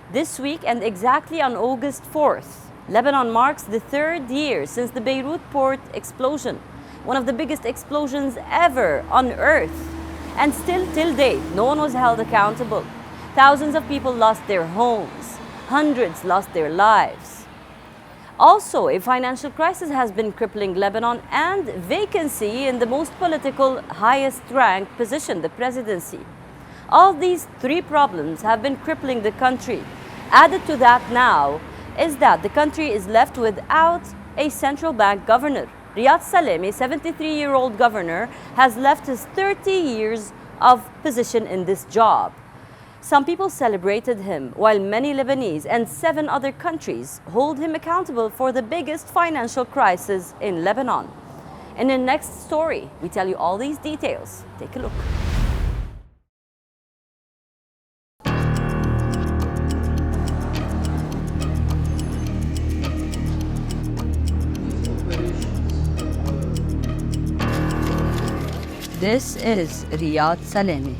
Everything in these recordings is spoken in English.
This week, and exactly on August 4th, Lebanon marks the 3rd year since the Beirut port explosion, one of the biggest explosions ever on Earth. And still, till date, no one was held accountable. Thousands of people lost their homes. Hundreds lost their lives. Also, a financial crisis has been crippling Lebanon, and vacancy in the most political, highest-ranked position, the presidency. All these three problems have been crippling the country. Added to that now is that the country is left without a central bank governor. Riad Salameh, 73-year-old governor, has left his 30 years of position in this job. Some people celebrated him, while many Lebanese and 7 other countries hold him accountable for the biggest financial crisis in Lebanon. In the next story, we tell you all these details. Take a look. This is Riad Salameh,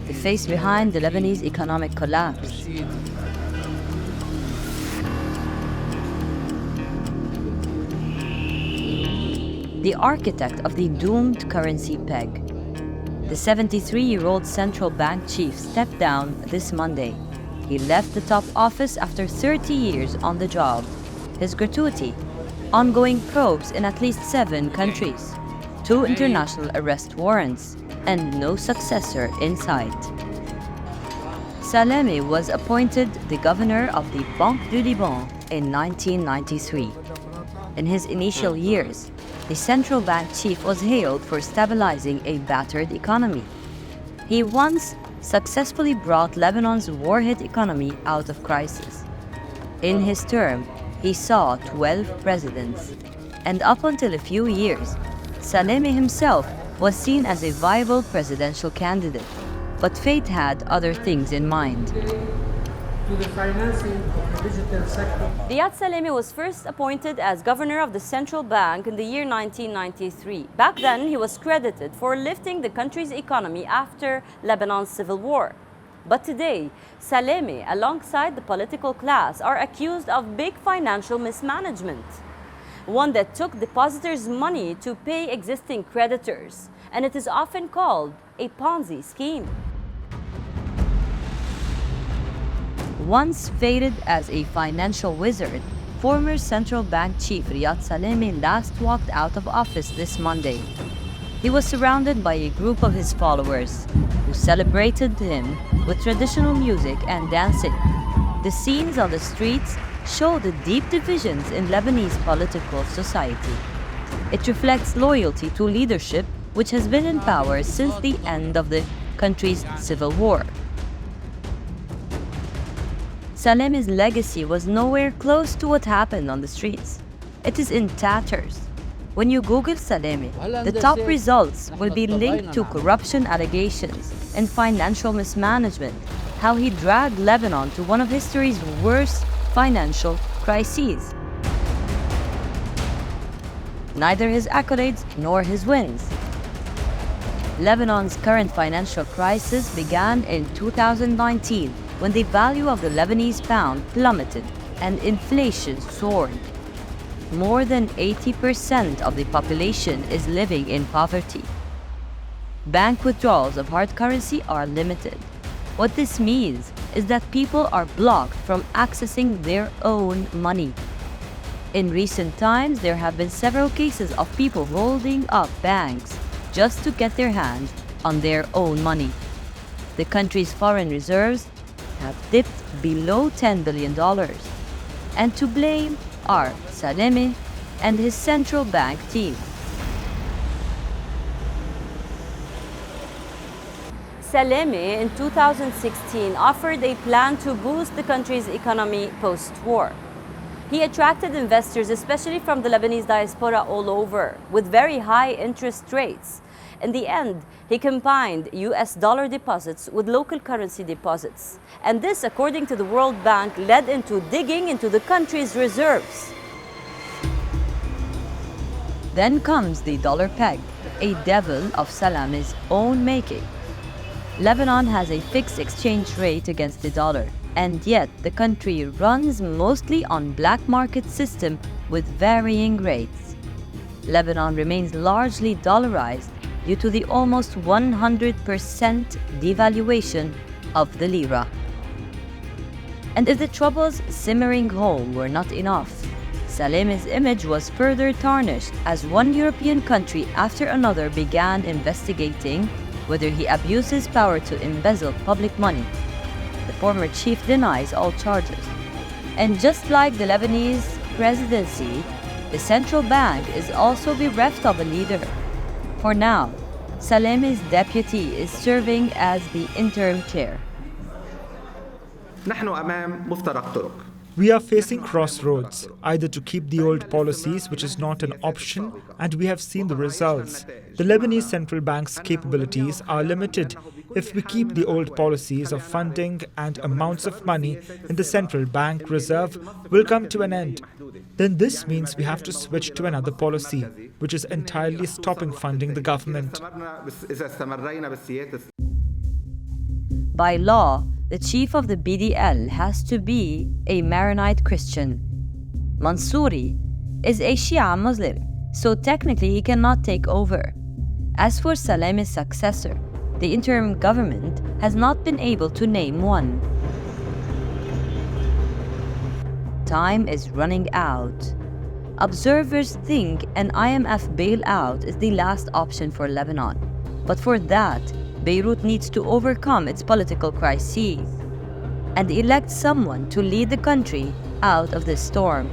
the face behind the Lebanese economic collapse. The architect of the doomed currency peg. The 73-year-old central bank chief stepped down this Monday. He left the top office after 30 years on the job. His gratuity: ongoing probes in at least 7 countries, 2 international arrest warrants, and no successor in sight. Salameh was appointed the governor of the Banque du Liban in 1993. In his initial years, the central bank chief was hailed for stabilizing a battered economy. He once successfully brought Lebanon's war-hit economy out of crisis. In his term, he saw 12 presidents, and up until a few years, Salameh himself was seen as a viable presidential candidate, but fate had other things in mind. To the financing of the digital sector. Riad Salameh was first appointed as governor of the central bank in the year 1993. Back then, he was credited for lifting the country's economy after Lebanon's civil war. But today, Salameh, alongside the political class, are accused of big financial mismanagement, one that took depositors' money to pay existing creditors, and it is often called a Ponzi scheme. Once fated as a financial wizard, former central bank chief Riad Salameh last walked out of office this Monday. He was surrounded by a group of his followers, who celebrated him with traditional music and dancing. The scenes on the streets show the deep divisions in Lebanese political society. It reflects loyalty to leadership which has been in power since the end of the country's civil war. Salameh's legacy was nowhere close to what happened on the streets. It is in tatters. When you Google Salameh, the top results will be linked to corruption allegations and financial mismanagement, how he dragged Lebanon to one of history's worst financial crises. Neither his accolades nor his wins. Lebanon's current financial crisis began in 2019 when the value of the Lebanese pound plummeted and inflation soared. More than 80% of the population is living in poverty. Bank withdrawals of hard currency are limited. What this means is that people are blocked from accessing their own money. In recent times, there have been several cases of people holding up banks just to get their hands on their own money. The country's foreign reserves have dipped below $10 billion. And to blame are Salameh and his central bank team. Salameh in 2016 offered a plan to boost the country's economy post-war. He attracted investors, especially from the Lebanese diaspora all over, with very high interest rates. In the end, he combined US dollar deposits with local currency deposits. And this, according to the World Bank, led into digging into the country's reserves. Then comes the dollar peg, a devil of Salameh's own making. Lebanon has a fixed exchange rate against the dollar, And yet, the country runs mostly on black market system with varying rates. Lebanon remains largely dollarized due to the almost 100% devaluation of the lira. And if the troubles simmering home were not enough, Salameh's image was further tarnished as one European country after another began investigating whether he abused his power to embezzle public money. The former chief denies all charges. And just like the Lebanese presidency, the central bank is also bereft of a leader. For now, Salameh's deputy is serving as the interim chair. We are facing crossroads, either to keep the old policies, which is not an option, and we have seen the results. The Lebanese central bank's capabilities are limited. If we keep the old policies of funding and amounts of money in the central bank reserve will come to an end, then this means we have to switch to another policy, which is entirely stopping funding the government. By law, the chief of the BDL has to be a Maronite Christian. Mansouri is a Shia Muslim, so technically he cannot take over. As for Salameh's successor, the interim government has not been able to name one. Time is running out. Observers think an IMF bailout is the last option for Lebanon. But for that, Beirut needs to overcome its political crises and elect someone to lead the country out of this storm.